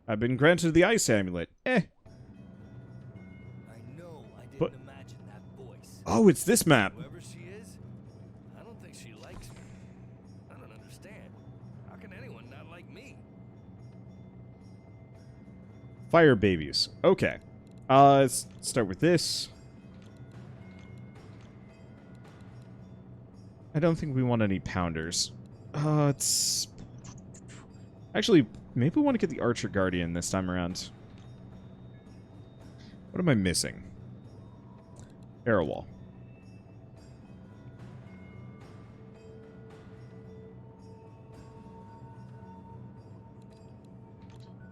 I've been granted the ice amulet. Eh. I know I didn't But imagine that voice. oh, it's this map. Whoever she is, I don't think she likes me. I don't understand. How can anyone not like me? Fire babies. Okay. Let's start with this. I don't think we want any pounders. It's... Actually, maybe we want to get the Archer Guardian this time around. What am I missing? Arrow Wall.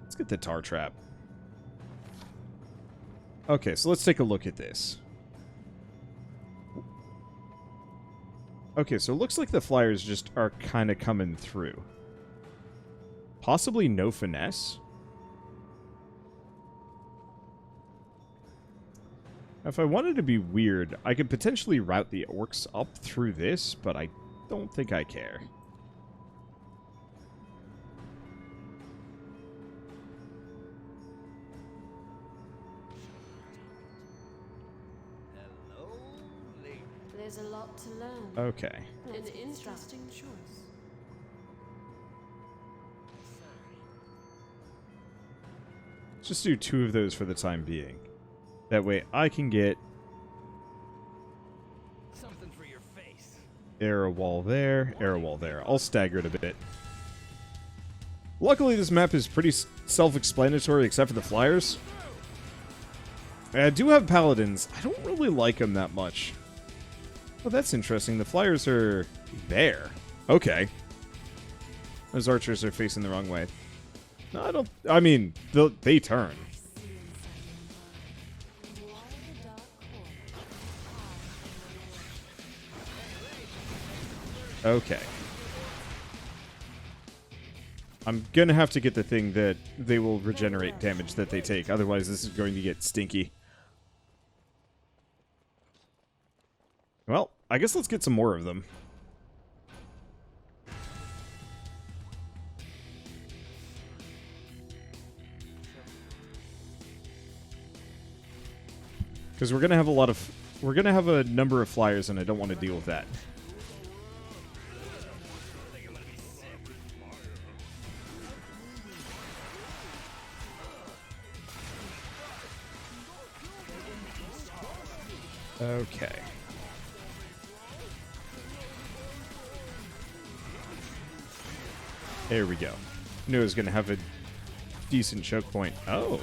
Let's get the Tar Trap. Okay, so let's take a look at this. Okay, so it looks like the flyers just are kind of coming through. Possibly no finesse? If I wanted to be weird, I could potentially route the orcs up through this, but I don't think I care. Hello, lady. There's a lot to learn. Okay. An interesting choice. Let's just do 2 of those for the time being. That way I can get Something for your face. arrow wall there, arrow wall there. I'll stagger it a bit. Luckily, this map is pretty self-explanatory except for the flyers. I do have paladins. I don't really like them that much. Oh, that's interesting. The flyers are there. Okay. Those archers are facing the wrong way. No, I don't... I mean, they turn. Okay. I'm gonna have to get the thing that they will regenerate damage that they take. Otherwise, this is going to get stinky. Well, I guess let's get some more of them. Because we're gonna have a number of flyers, and I don't want to deal with that. Okay. There we go. Knew I was gonna have a decent choke point. Oh.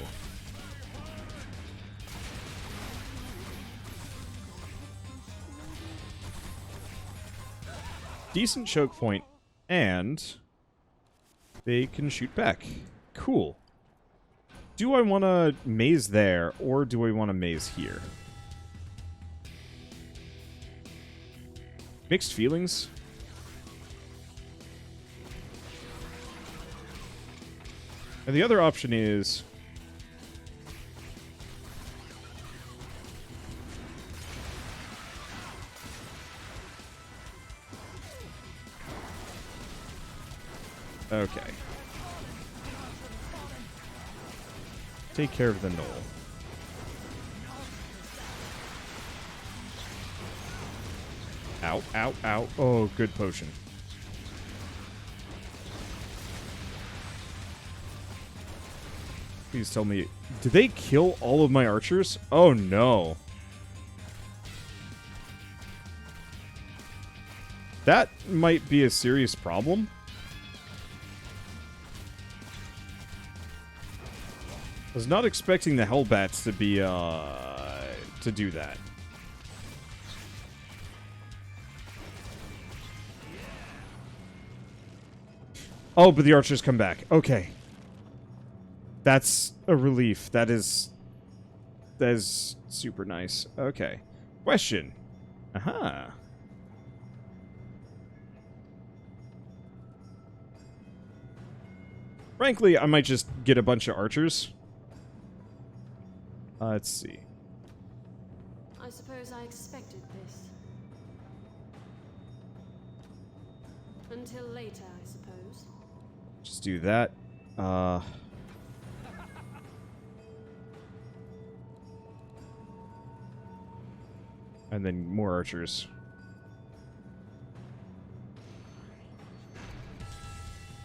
Decent choke point, and they can shoot back. Cool. Do I want to maze there, or do I want to maze here? Mixed feelings. And the other option is... Okay. Take care of the knoll. Ow, ow, ow. Oh, good potion. Please tell me... Did they kill all of my archers? Oh, no. That might be a serious problem. I was not expecting the hellbats to be, to do that. Oh, but the archers come back. Okay. That's a relief. That is super nice. Okay. Question. Aha. Frankly, I might just get a bunch of archers. Let's see. I suppose I expected this. Until later, I suppose. Just do that. And then more archers.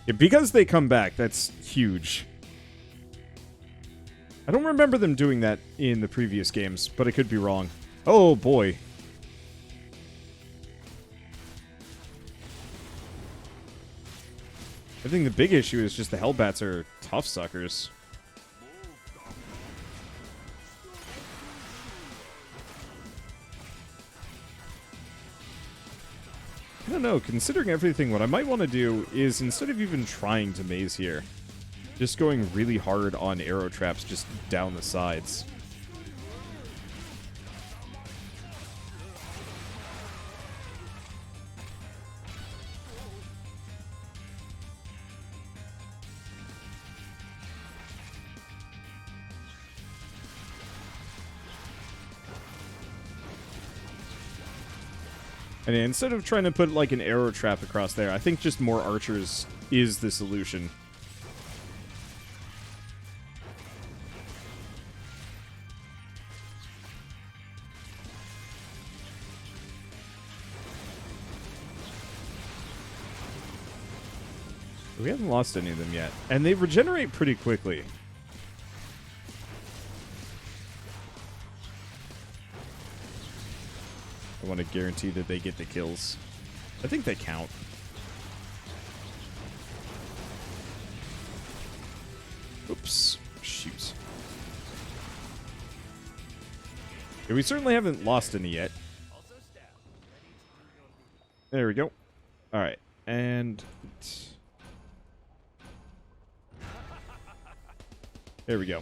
Yeah, because they come back, that's huge. I don't remember them doing that in the previous games, but I could be wrong. Oh, boy. I think the big issue is just the hellbats are tough suckers. I don't know, considering everything, what I might want to do is, instead of even trying to maze here, just going really hard on arrow traps just down the sides. And instead of trying to put like an arrow trap across there, I think just more archers is the solution. We haven't lost any of them yet. And they regenerate pretty quickly. I want to guarantee that they get the kills. I think they count. Oops. Shoot. Yeah, we certainly haven't lost any yet. There we go. Alright. And... there we go.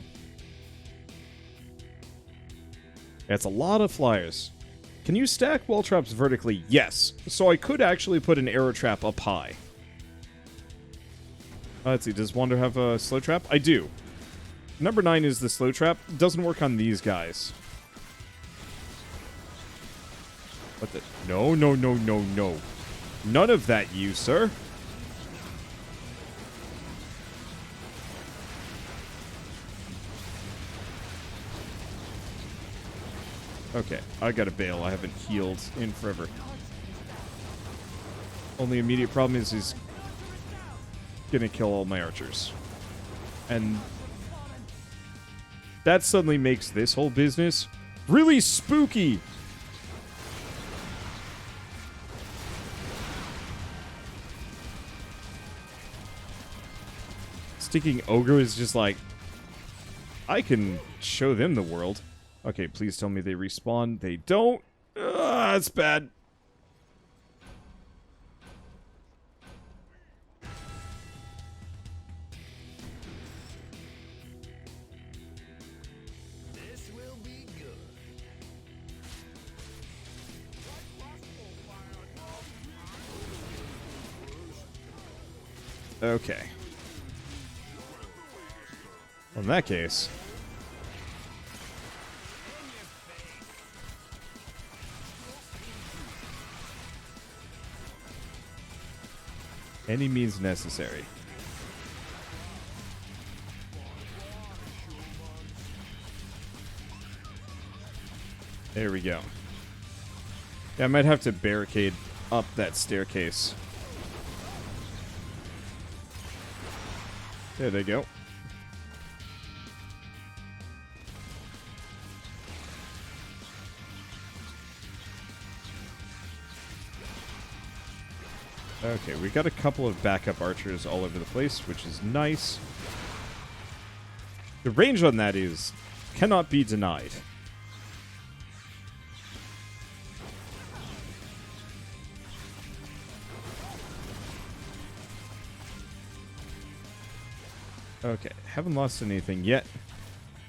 That's a lot of flyers. Can you stack wall traps vertically? Yes. So I could actually put an arrow trap up high. Let's see. Does Wander have a slow trap? I do. Number 9 is the slow trap. Doesn't work on these guys. What the? No, no, no, no, no. None of that, you, sir. Okay, I gotta bail. I haven't healed in forever. Only immediate problem is he's gonna kill all my archers. And that suddenly makes this whole business really spooky. Sticking ogre is just like, I can show them the world. Okay, please tell me they respawn. They don't. That's bad. This will be good. Okay. Well, in that case... any means necessary. There we go. Yeah, I might have to barricade up that staircase. There they go. Okay, we got a couple of backup archers all over the place, which is nice. The range on that is cannot be denied. Okay, haven't lost anything yet.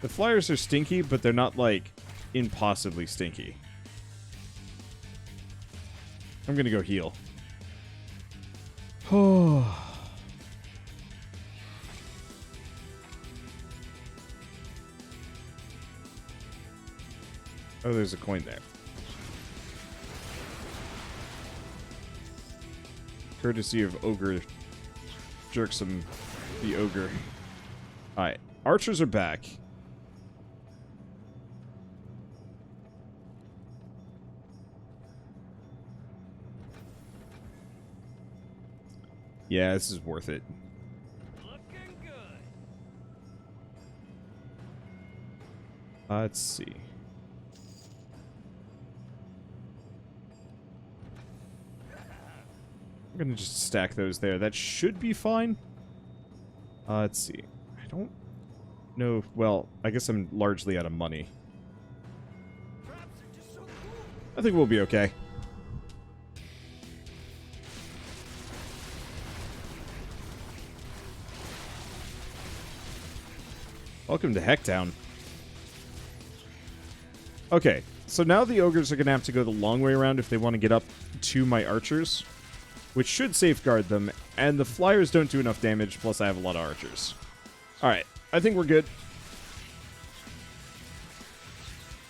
The flyers are stinky, but they're not, like, impossibly stinky. I'm gonna go heal. Oh. Oh, there's a coin there. Courtesy of Ogre Jerksome the Ogre. Alright, archers are back. Yeah, this is worth it. Looking good. Let's see. I'm gonna just stack those there. That should be fine. Let's see. I don't know. Well, I guess I'm largely out of money. Traps are just so cool. I think we'll be okay. Welcome to Hecktown. Okay, so now the ogres are going to have to go the long way around if they want to get up to my archers, which should safeguard them, and the flyers don't do enough damage, plus I have a lot of archers. Alright, I think we're good.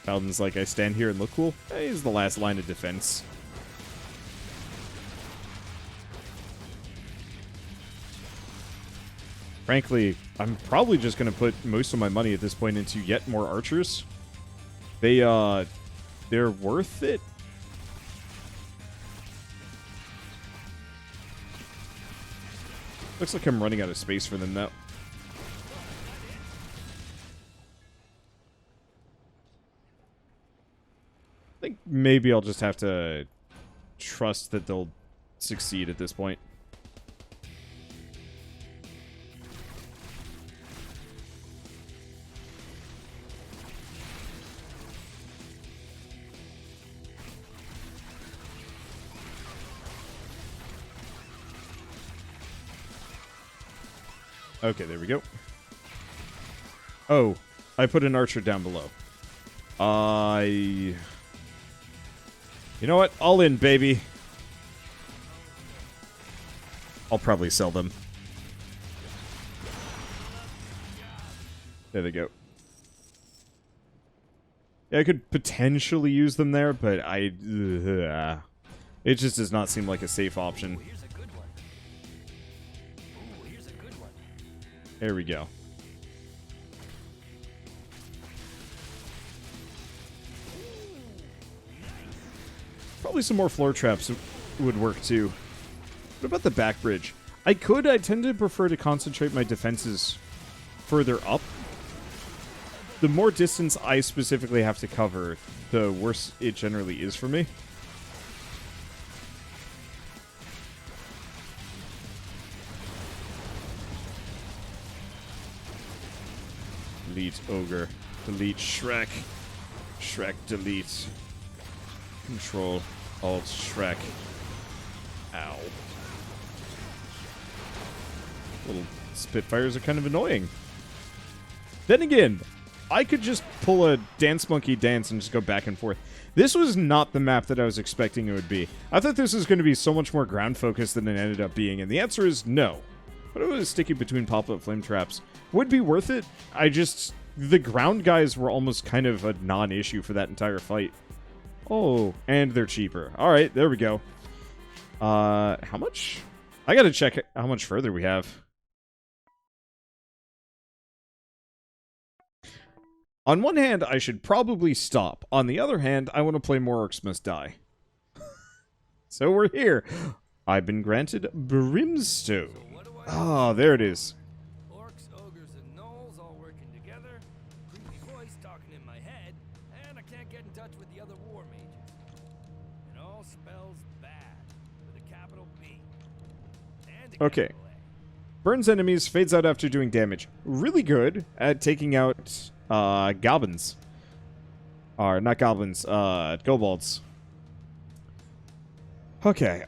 Paladin's like, I stand here and look cool. He's the last line of defense. Frankly, I'm probably just going to put most of my money at this point into yet more archers. They're worth it. Looks like I'm running out of space for them now. I think maybe I'll just have to trust that they'll succeed at this point. Okay, there we go. Oh, I put an archer down below. You know what? All in, baby. I'll probably sell them. There they go. Yeah, I could potentially use them there, but it just does not seem like a safe option. Here's a good one. Ooh, here's a good one. There we go. Probably some more floor traps would work too. What about the back bridge? I tend to prefer to concentrate my defenses further up. The more distance I specifically have to cover, the worse it generally is for me. Delete ogre. Delete Shrek. Shrek delete. Control Alt Shrek. Ow. Little Spitfires are kind of annoying. Then again, I could just pull a Dance Monkey dance and just go back and forth. This was not the map that I was expecting it would be. I thought this was going to be so much more ground focused than it ended up being, and the answer is no. But it was sticky between pop-up flame traps. Would be worth it. The ground guys were almost kind of a non-issue for that entire fight. Oh, and they're cheaper. Alright, there we go. How much? I gotta check how much further we have. On one hand, I should probably stop. On the other hand, I want to play more Orcs Must Die. So we're here. I've been granted Brimstone. Ah, there it is. Orcs, ogres, and gnolls all working together. Creepy voice talking in my head, and I can't get in touch with the other war mages. It all spells bad with a capital B. And a Okay. capital A. Burns enemies, fades out after doing damage. Really good at taking out goblins. Or not goblins, kobolds. Okay,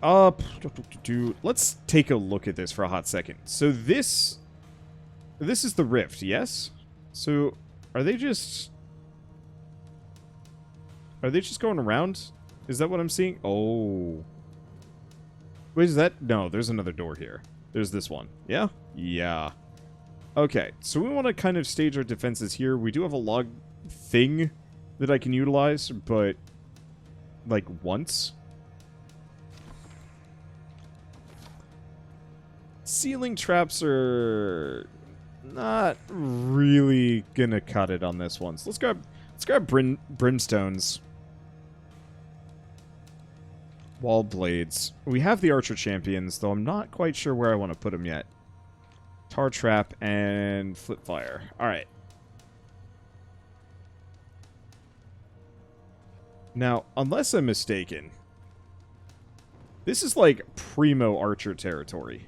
let's take a look at this for a hot second. So this is the rift, yes? So are they just going around? Is that what I'm seeing? Oh. Wait, is that? No, there's another door here. There's this one. Yeah? Yeah. Okay, so we want to kind of stage our defenses here. We do have a log thing that I can utilize, but like once. Ceiling traps are not really gonna cut it on this one. So let's grab brimstones. Wall blades. We have the archer champions, though I'm not quite sure where I want to put them yet. Tar trap and flip fire. Alright. Now, unless I'm mistaken, this is like primo archer territory.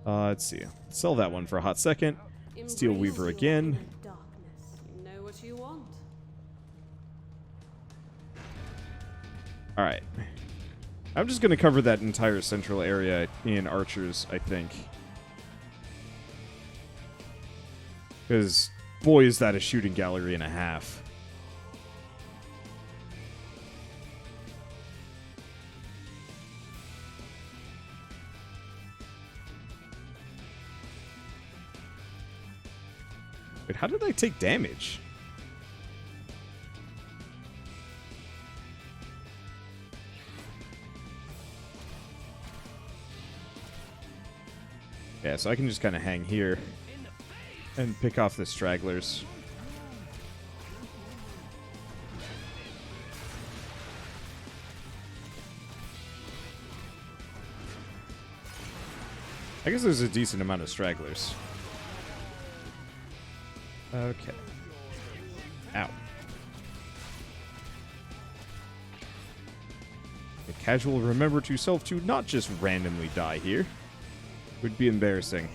Let's see. Sell that one for a hot second. Steel Weaver again. Darkness. You know what you want. Alright. I'm just going to cover that entire central area in archers, I think. Because, boy, is that a shooting gallery and a half. Wait, how did I take damage? Yeah, so I can just kind of hang here and pick off the stragglers. I guess there's a decent amount of stragglers. Okay. Ow. A casual, remember to self to not just randomly die here. Would be embarrassing.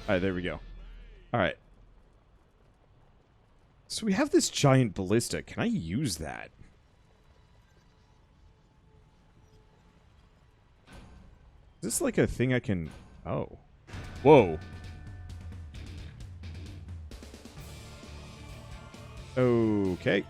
Alright, there we go. Alright. So we have this giant ballista. Can I use that? Is this like a thing I can... Oh. Whoa. Okay.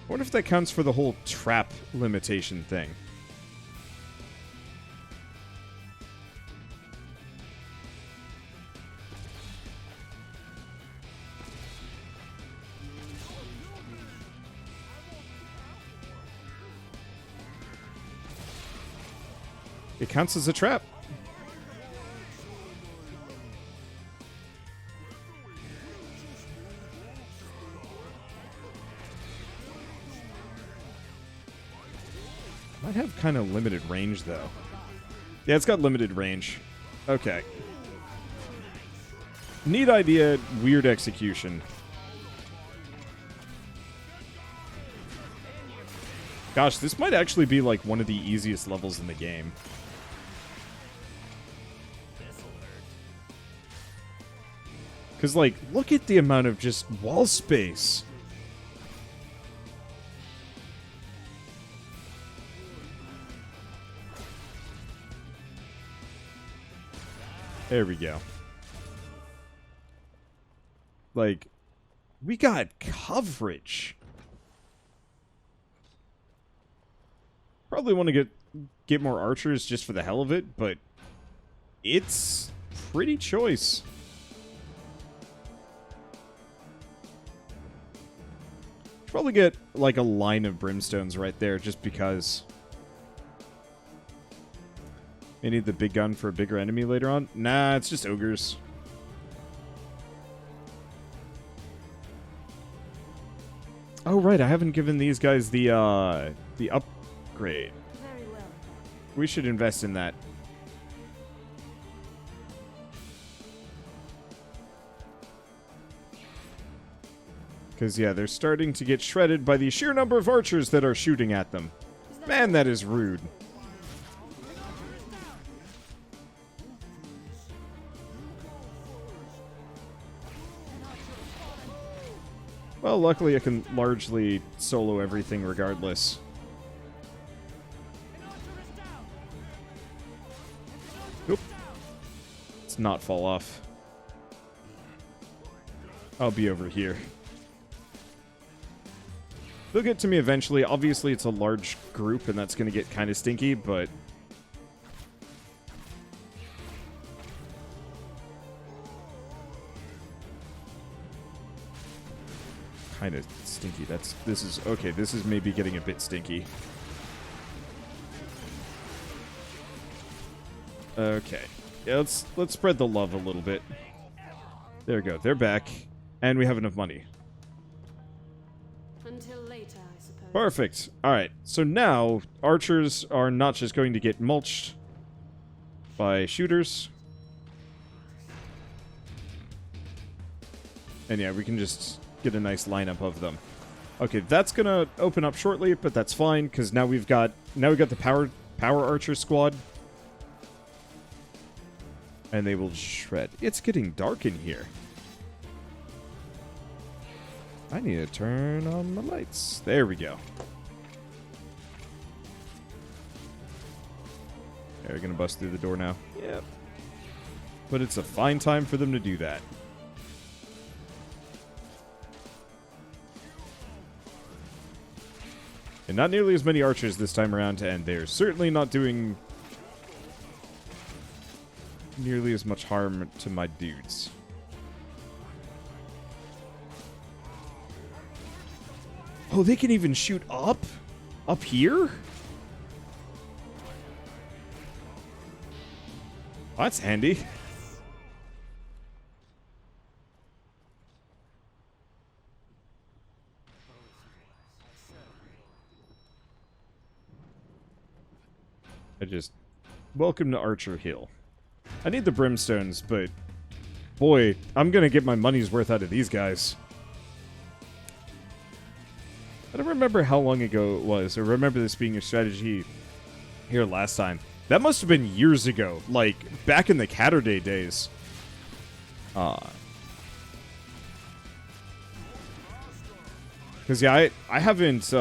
I wonder if that counts for the whole trap limitation thing. It counts as a trap. Might have kind of limited range, though. Yeah, it's got limited range. Okay. Neat idea, weird execution. Gosh, this might actually be like one of the easiest levels in the game. Because, like, look at the amount of just wall space. There we go. Like, we got coverage. Probably want to get more archers just for the hell of it, but it's pretty choice. Probably get like a line of brimstones right there just because. They need the big gun for a bigger enemy later on. Nah, it's just ogres. Oh right, I haven't given these guys the upgrade. Very well. We should invest in that. Because, yeah, they're starting to get shredded by the sheer number of archers that are shooting at them. Man, that is rude. Well, luckily I can largely solo everything regardless. Oop. Let's not fall off. I'll be over here. They'll get to me eventually. Obviously, it's a large group, and that's going to get kind of stinky, but... kind of stinky. This is okay. This is maybe getting a bit stinky. Okay. Yeah, let's spread the love a little bit. There we go. They're back. And we have enough money. Until later, I suppose. Perfect. Alright. So now, archers are not just going to get mulched by shooters. And yeah, we can just get a nice lineup of them. Okay, that's gonna open up shortly, but that's fine, because now we've got the power archer squad. And they will shred. It's getting dark in here. I need to turn on the lights. There we go. They're gonna bust through the door now. Yep. But it's a fine time for them to do that. And not nearly as many archers this time around, and they're certainly not doing nearly as much harm to my dudes. Oh, they can even shoot up? Up here? That's handy. Welcome to Archer Hill. I need the brimstones, but boy, I'm gonna get my money's worth out of these guys. I don't remember how long ago it was, or remember this being a strategy here last time. That must have been years ago, like back in the Catterday days. Because yeah, I haven't,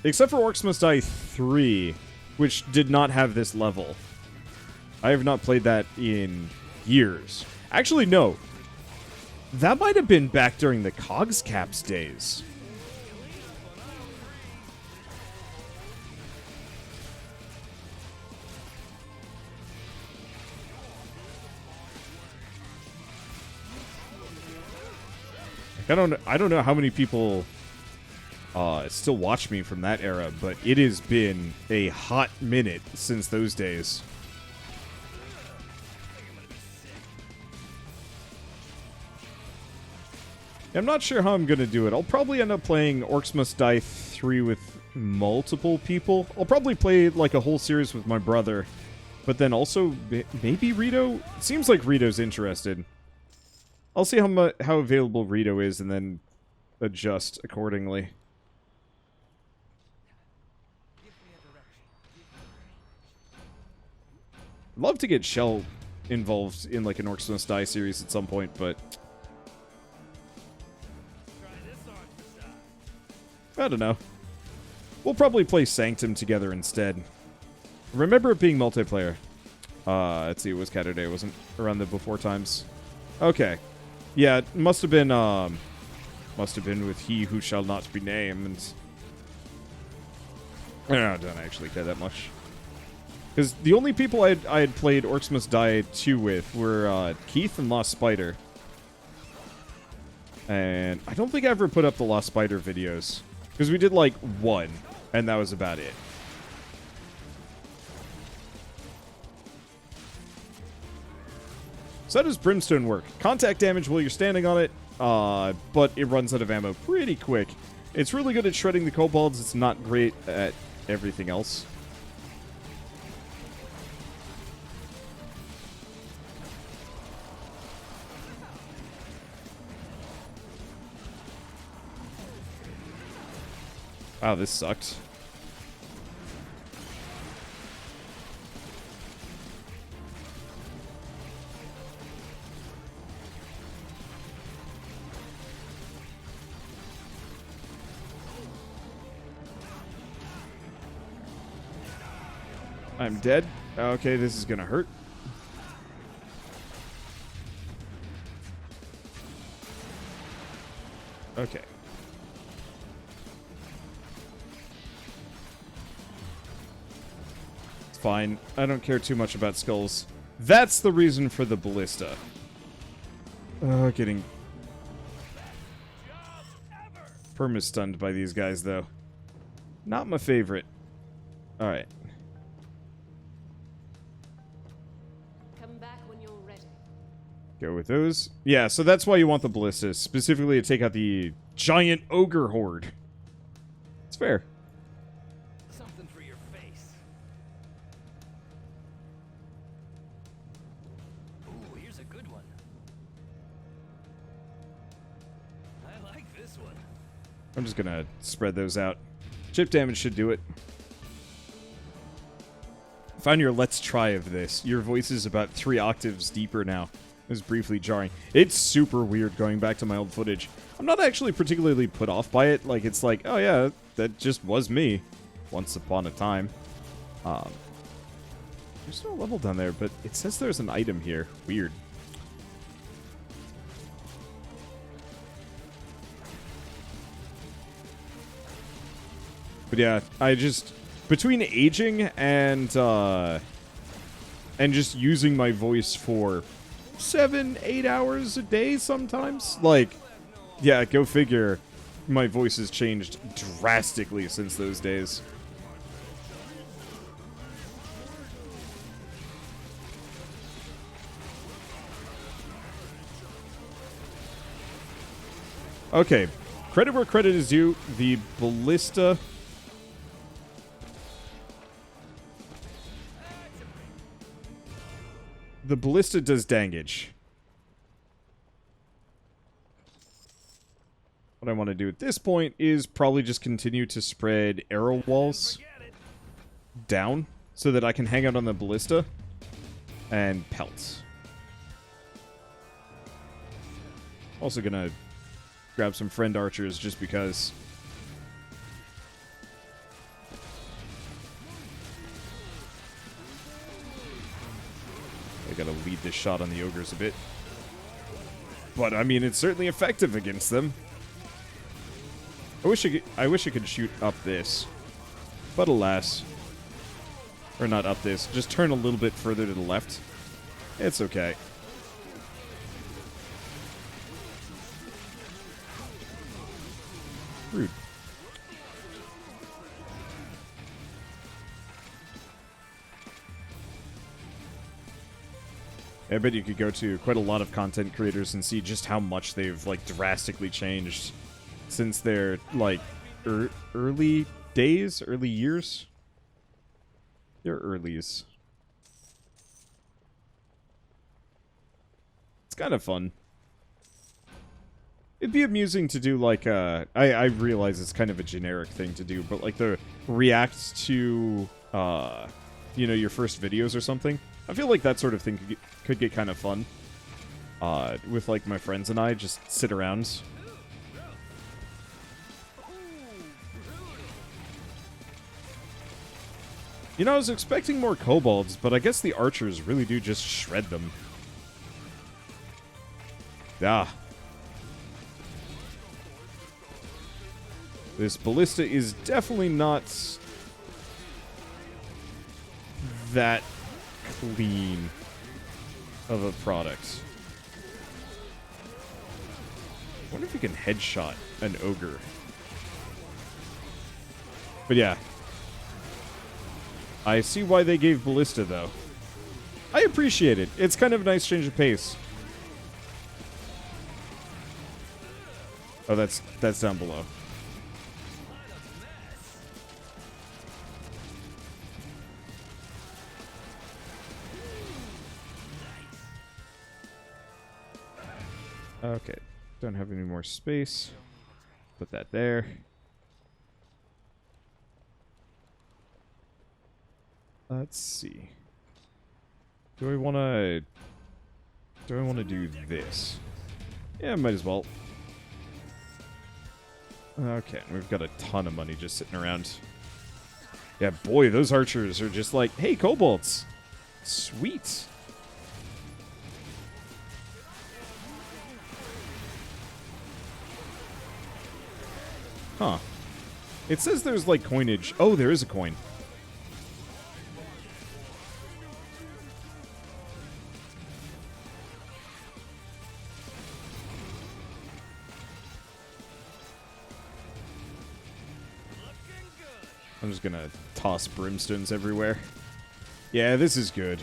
except for Orcs Must Die 3, which did not have this level. I have not played that in years. Actually, no. That might have been back during the Cogs Caps days. I don't know how many people still watch me from that era, but it has been a hot minute since those days. I'm not sure how I'm going to do it. I'll probably end up playing Orcs Must Die 3 with multiple people. I'll probably play like a whole series with my brother, but then also maybe Rito? It seems like Rito's interested. I'll see how available Rito is and then adjust accordingly. I'd love to get Shell involved in like an Orcs Must Die series at some point, but I don't know. We'll probably play Sanctum together instead. Remember it being multiplayer. Let's see, it was Catterday, wasn't around the before times. Okay. Yeah, it must have been with He Who Shall Not Be Named. I don't actually care that much. Because the only people I had played Orcs Must Die 2 with were Keith and Lost Spider. And I don't think I ever put up the Lost Spider videos. Because we did like one, and that was about it. So how does Brimstone work? Contact damage while you're standing on it, but it runs out of ammo pretty quick. It's really good at shredding the kobolds. It's not great at everything else. Wow, this sucked. I'm dead. Okay, this is gonna hurt. Okay. It's fine. I don't care too much about skulls. That's the reason for the ballista. Getting... perma-stunned by these guys, though. Not my favorite. Alright. Come back when you're ready. Go with those. Yeah, so that's why you want the ballistas, specifically to take out the giant ogre horde. It's fair. Something for your face. Ooh, here's a good one. I like this one. I'm just gonna spread those out. Chip damage should do it. Find your let's try of this. Your voice is about 3 octaves deeper now. It was briefly jarring. It's super weird going back to my old footage. I'm not actually particularly put off by it. Like, it's like, oh yeah, that just was me. Once upon a time. There's no level down there, but it says there's an item here. Weird. But yeah, I just... Between aging and just using my voice for 7-8 hours a day sometimes, like, yeah, go figure, my voice has changed drastically since those days. Okay, credit where credit is due. The ballista... The ballista does damage. What I want to do at this point is probably just continue to spread arrow walls down so that I can hang out on the ballista and pelt. Also gonna grab some friend archers just because. I gotta lead this shot on the ogres a bit. But, I mean, it's certainly effective against them. I wish I could shoot up this. But alas. Or not up this. Just turn a little bit further to the left. It's okay. Rude. I bet you could go to quite a lot of content creators and see just how much they've, like, drastically changed since their, like, early days, early years. They're earlies. It's kind of fun. It'd be amusing to do, like, I realize it's kind of a generic thing to do, but, like, the react to, you know, your first videos or something. I feel like that sort of thing could get kind of fun. With, like, my friends and I just sit around. You know, I was expecting more kobolds, but I guess the archers really do just shred them. Ah. This ballista is definitely not that clean of a product. I wonder if you can headshot an ogre. But yeah. I see why they gave ballista, though. I appreciate it. It's kind of a nice change of pace. Oh, that's down below. Okay, don't have any more space. Put that there. Let's see. Do I want to do this? Yeah, might as well. Okay, we've got a ton of money just sitting around. Yeah, boy, those archers are just like, hey, kobolds. Sweet. Huh. It says there's, like, coinage. Oh, there is a coin. I'm just gonna toss brimstones everywhere. Yeah, this is good.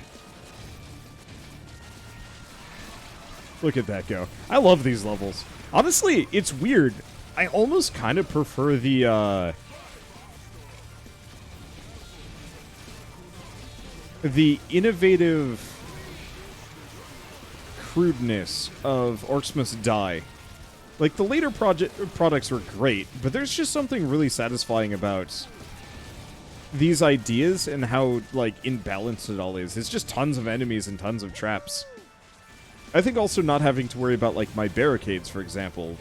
Look at that go. I love these levels. Honestly, it's weird. I almost kind of prefer the innovative crudeness of Orcs Must Die. Like, the later products were great, but there's just something really satisfying about these ideas and how, like, imbalanced it all is. It's just tons of enemies and tons of traps. I think also not having to worry about, like, my barricades, for example,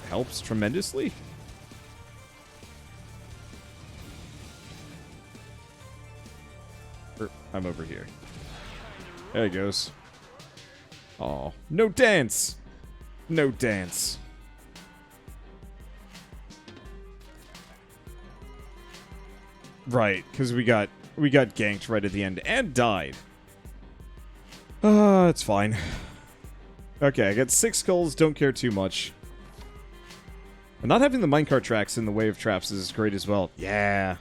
helps tremendously. I'm over here. There he goes. Oh, no dance! No dance. Right, because we got ganked right at the end and died. It's fine. Okay, I got 6 skulls, don't care too much. And not having the minecart tracks in the way of traps is great as well. Yeah.